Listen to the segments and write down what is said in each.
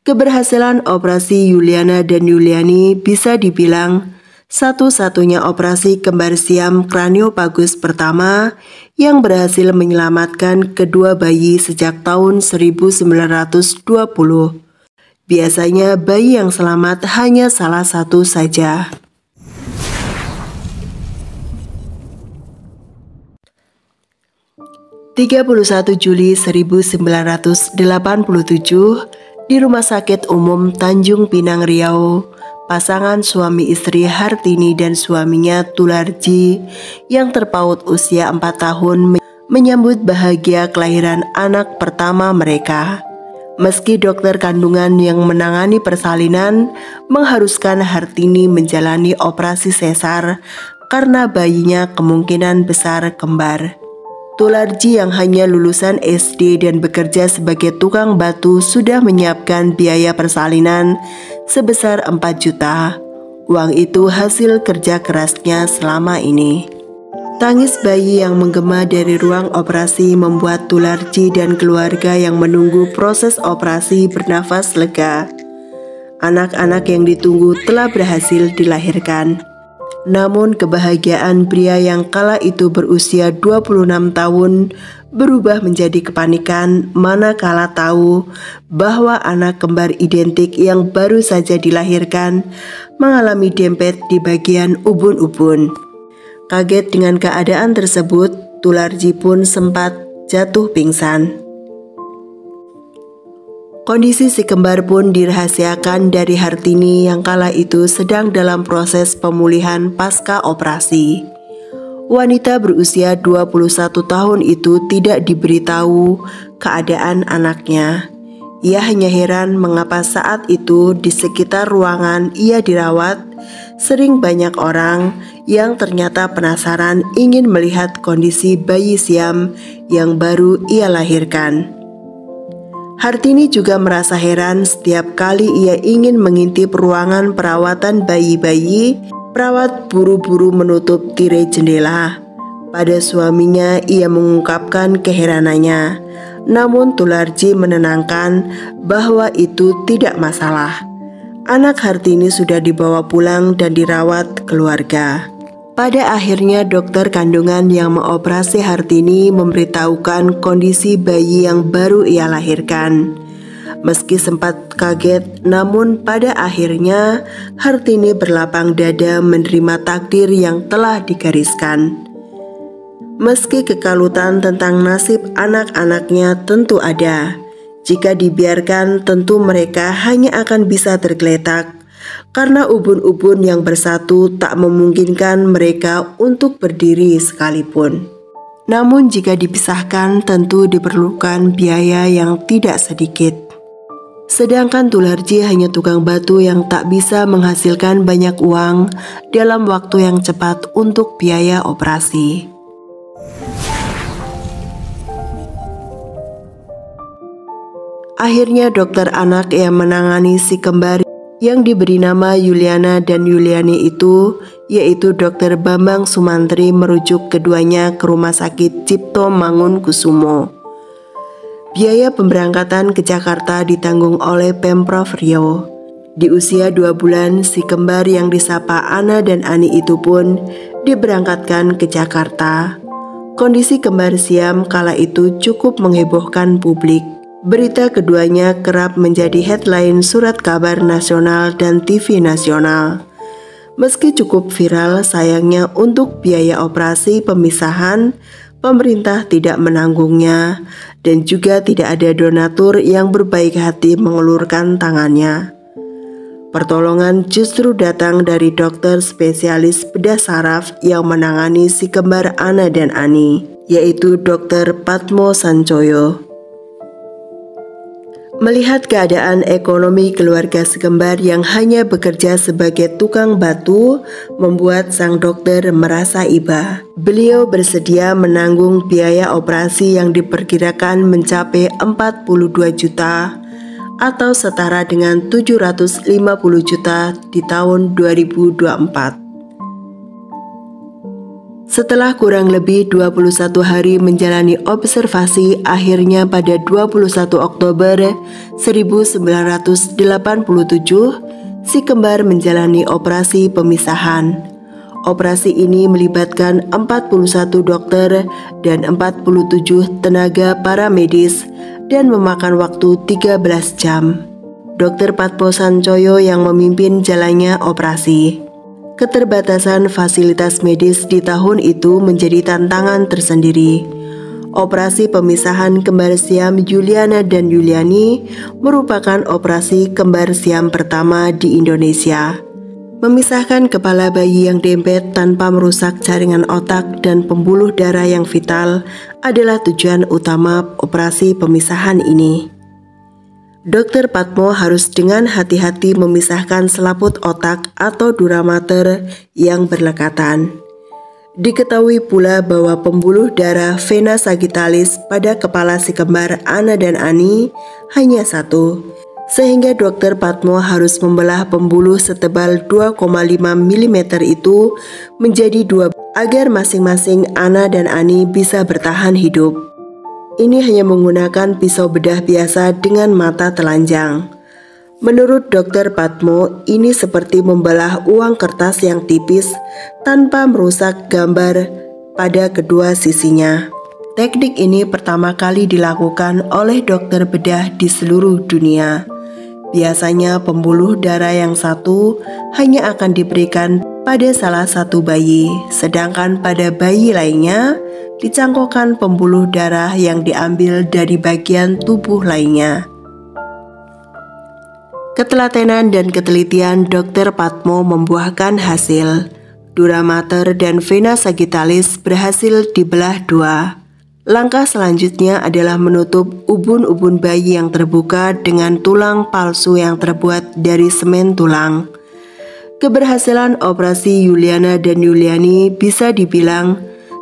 Keberhasilan operasi Yuliana dan Yuliani bisa dibilang satu-satunya operasi kembar siam kraniopagus pertama yang berhasil menyelamatkan kedua bayi sejak tahun 1920. Biasanya bayi yang selamat hanya salah satu saja. Juli 1987 di Rumah Sakit Umum Tanjung Pinang Riau, pasangan suami istri Hartini dan suaminya Tularji yang terpaut usia 4 tahun menyambut bahagia kelahiran anak pertama mereka. Meski dokter kandungan yang menangani persalinan mengharuskan Hartini menjalani operasi sesar karena bayinya kemungkinan besar kembar. Tularji yang hanya lulusan SD dan bekerja sebagai tukang batu sudah menyiapkan biaya persalinan sebesar 4 juta. Uang itu hasil kerja kerasnya selama ini. Tangis bayi yang menggema dari ruang operasi membuat Tularji dan keluarga yang menunggu proses operasi bernafas lega. Anak-anak yang ditunggu telah berhasil dilahirkan. Namun kebahagiaan pria yang kala itu berusia 26 tahun berubah menjadi kepanikan manakala tahu bahwa anak kembar identik yang baru saja dilahirkan mengalami dempet di bagian ubun-ubun. Kaget dengan keadaan tersebut, Tularji pun sempat jatuh pingsan. Kondisi si kembar pun dirahasiakan dari Hartini yang kala itu sedang dalam proses pemulihan pasca operasi. Wanita berusia 21 tahun itu tidak diberitahu keadaan anaknya. Ia hanya heran mengapa saat itu di sekitar ruangan ia dirawat, sering banyak orang yang ternyata penasaran ingin melihat kondisi bayi siam yang baru ia lahirkan. Hartini juga merasa heran setiap kali ia ingin mengintip ruangan perawatan bayi-bayi, perawat buru-buru menutup tirai jendela. Pada suaminya ia mengungkapkan keheranannya, namun Tularji menenangkan bahwa itu tidak masalah. Anak Hartini sudah dibawa pulang dan dirawat keluarga. Pada akhirnya dokter kandungan yang mengoperasi Hartini memberitahukan kondisi bayi yang baru ia lahirkan. Meski sempat kaget, namun pada akhirnya Hartini berlapang dada menerima takdir yang telah digariskan. Meski kekalutan tentang nasib anak-anaknya tentu ada, jika dibiarkan tentu mereka hanya akan bisa tergeletak. Karena ubun-ubun yang bersatu tak memungkinkan mereka untuk berdiri sekalipun. Namun jika dipisahkan tentu diperlukan biaya yang tidak sedikit. Sedangkan Tularji hanya tukang batu yang tak bisa menghasilkan banyak uang dalam waktu yang cepat untuk biaya operasi. Akhirnya dokter anak yang menangani si kembar yang diberi nama Yuliana dan Yuliani itu, yaitu Dr. Bambang Sumantri, merujuk keduanya ke Rumah Sakit Cipto Mangunkusumo. Biaya pemberangkatan ke Jakarta ditanggung oleh Pemprov Riau. Di usia 2 bulan, si kembar yang disapa Ana dan Ani itu pun diberangkatkan ke Jakarta. Kondisi kembar siam kala itu cukup menghebohkan publik. Berita keduanya kerap menjadi headline surat kabar nasional dan TV nasional. Meski cukup viral, sayangnya untuk biaya operasi pemisahan, pemerintah tidak menanggungnya dan juga tidak ada donatur yang berbaik hati mengulurkan tangannya. Pertolongan justru datang dari dokter spesialis bedah saraf yang menangani si kembar Ana dan Ani, yaitu Dr. Patmo Sancoyo. Melihat keadaan ekonomi keluarga si kembar yang hanya bekerja sebagai tukang batu membuat sang dokter merasa iba. Beliau bersedia menanggung biaya operasi yang diperkirakan mencapai 42 juta atau setara dengan 750 juta di tahun 2024. Setelah kurang lebih 21 hari menjalani observasi, akhirnya pada 21 Oktober 1987, si kembar menjalani operasi pemisahan. Operasi ini melibatkan 41 dokter dan 47 tenaga paramedis dan memakan waktu 13 jam. Dr. Patmo Sancoyo yang memimpin jalannya operasi. Keterbatasan fasilitas medis di tahun itu menjadi tantangan tersendiri. Operasi pemisahan kembar siam Yuliana dan Yuliani merupakan operasi kembar siam pertama di Indonesia. Memisahkan kepala bayi yang dempet tanpa merusak jaringan otak dan pembuluh darah yang vital adalah tujuan utama operasi pemisahan ini. Dr. Patmo harus dengan hati-hati memisahkan selaput otak atau dura mater yang berlekatan. Diketahui pula bahwa pembuluh darah vena sagittalis pada kepala si kembar Ana dan Ani hanya satu, sehingga Dr. Patmo harus membelah pembuluh setebal 2,5 mm itu menjadi dua agar masing-masing Ana dan Ani bisa bertahan hidup. Ini hanya menggunakan pisau bedah biasa dengan mata telanjang. Menurut Dr. Patmo, ini seperti membelah uang kertas yang tipis tanpa merusak gambar pada kedua sisinya. Teknik ini pertama kali dilakukan oleh dokter bedah di seluruh dunia. Biasanya pembuluh darah yang satu hanya akan diberikan pada salah satu bayi, sedangkan pada bayi lainnya dicangkokkan pembuluh darah yang diambil dari bagian tubuh lainnya. Ketelatenan dan ketelitian Dr. Patmo membuahkan hasil. Dura mater dan vena sagittalis berhasil dibelah dua. Langkah selanjutnya adalah menutup ubun-ubun bayi yang terbuka dengan tulang palsu yang terbuat dari semen tulang. Keberhasilan operasi Yuliana dan Yuliani bisa dibilang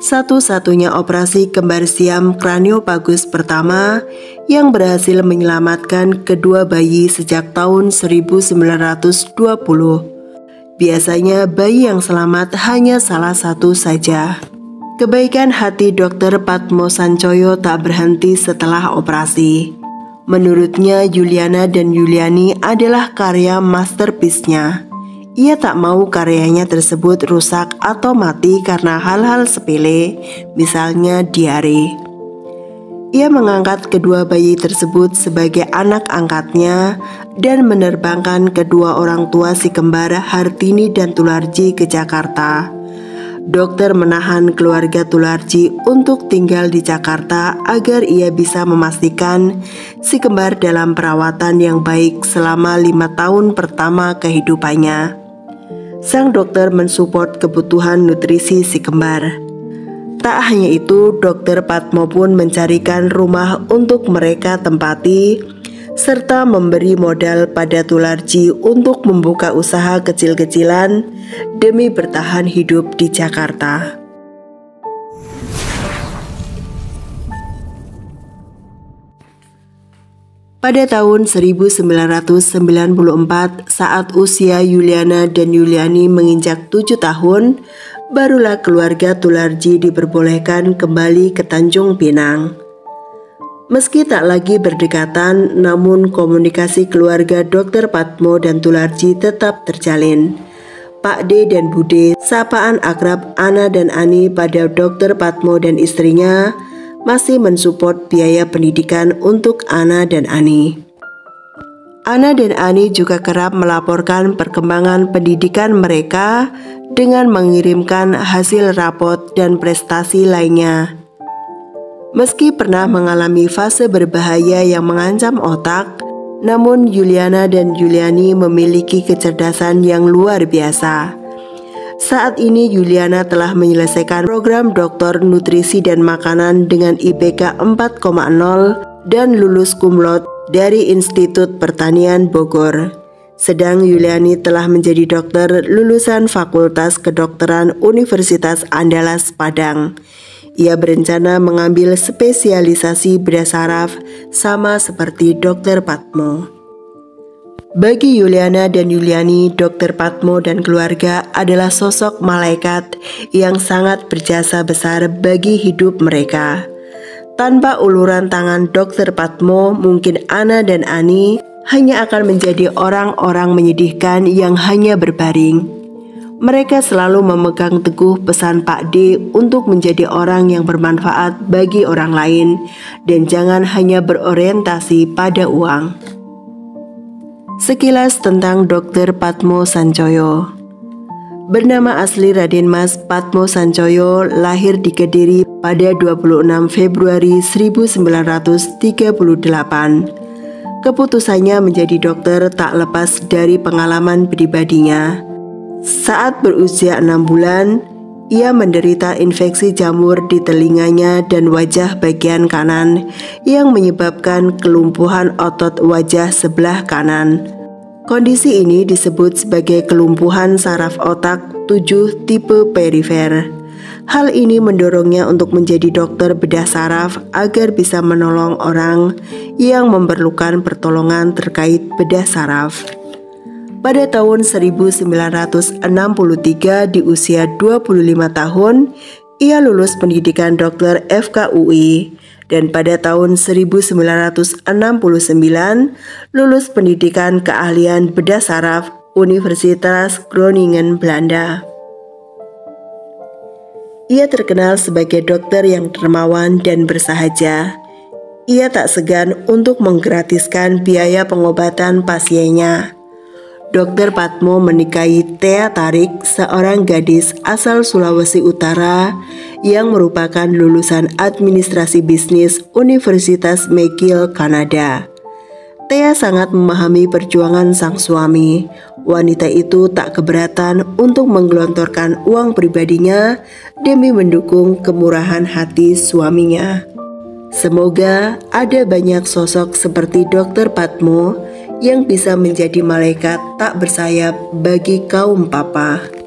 satu-satunya operasi kembar siam kraniopagus pertama yang berhasil menyelamatkan kedua bayi sejak tahun 1920. Biasanya bayi yang selamat hanya salah satu saja. Kebaikan hati Dr. Patmo Sancoyo tak berhenti setelah operasi. Menurutnya Yuliana dan Yuliani adalah karya masterpiece-nya. Ia tak mau karyanya tersebut rusak atau mati karena hal-hal sepele, misalnya diare. Ia mengangkat kedua bayi tersebut sebagai anak angkatnya dan menerbangkan kedua orang tua si kembar Hartini dan Tularji ke Jakarta. Dokter menahan keluarga Tularji untuk tinggal di Jakarta agar ia bisa memastikan si kembar dalam perawatan yang baik selama 5 tahun pertama kehidupannya. Sang dokter mensupport kebutuhan nutrisi si kembar. Tak hanya itu, Dr. Patmo pun mencarikan rumah untuk mereka tempati, serta memberi modal pada Tularji untuk membuka usaha kecil-kecilan demi bertahan hidup di Jakarta. Pada tahun 1994, saat usia Yuliana dan Yuliani menginjak 7 tahun, barulah keluarga Tularji diperbolehkan kembali ke Tanjung Pinang. Meski tak lagi berdekatan, namun komunikasi keluarga Dr. Patmo dan Tularji tetap terjalin. Pak D dan Bude, sapaan akrab Ana dan Ani pada Dr. Patmo dan istrinya, masih mensupport biaya pendidikan untuk Ana dan Ani. Ana dan Ani juga kerap melaporkan perkembangan pendidikan mereka dengan mengirimkan hasil rapot dan prestasi lainnya. Meski pernah mengalami fase berbahaya yang mengancam otak, namun Yuliana dan Yuliani memiliki kecerdasan yang luar biasa. Saat ini Yuliana telah menyelesaikan program doktor nutrisi dan makanan dengan IPK 4,0 dan lulus cum laude dari Institut Pertanian Bogor. Sedang Yuliani telah menjadi dokter lulusan Fakultas Kedokteran Universitas Andalas Padang. Ia berencana mengambil spesialisasi bedah saraf sama seperti Dr. Patmo. Bagi Yuliana dan Yuliani, Dr. Patmo dan keluarga adalah sosok malaikat yang sangat berjasa besar bagi hidup mereka. Tanpa uluran tangan Dr. Patmo, mungkin Ana dan Ani hanya akan menjadi orang-orang menyedihkan yang hanya berbaring. Mereka selalu memegang teguh pesan Pak D untuk menjadi orang yang bermanfaat bagi orang lain dan jangan hanya berorientasi pada uang. Sekilas tentang Dr. Patmo Sancoyo. Bernama asli Raden Mas Patmo Sancoyo, lahir di Kediri pada 26 Februari 1938. Keputusannya menjadi dokter tak lepas dari pengalaman pribadinya. Saat berusia 6 bulan, ia menderita infeksi jamur di telinganya dan wajah bagian kanan yang menyebabkan kelumpuhan otot wajah sebelah kanan. Kondisi ini disebut sebagai kelumpuhan saraf otak 7 tipe perifer. Hal ini mendorongnya untuk menjadi dokter bedah saraf agar bisa menolong orang yang memerlukan pertolongan terkait bedah saraf. Pada tahun 1963 di usia 25 tahun, ia lulus pendidikan dokter FKUI dan pada tahun 1969 lulus pendidikan keahlian bedah saraf Universitas Groningen, Belanda. Ia terkenal sebagai dokter yang dermawan dan bersahaja. Ia tak segan untuk menggratiskan biaya pengobatan pasiennya. Dr. Patmo menikahi Thea Tarik, seorang gadis asal Sulawesi Utara yang merupakan lulusan administrasi bisnis Universitas McGill, Kanada. Thea sangat memahami perjuangan sang suami. Wanita itu tak keberatan untuk menggelontorkan uang pribadinya demi mendukung kemurahan hati suaminya. Semoga ada banyak sosok seperti Dr. Patmo yang bisa menjadi malaikat tak bersayap bagi kaum papa.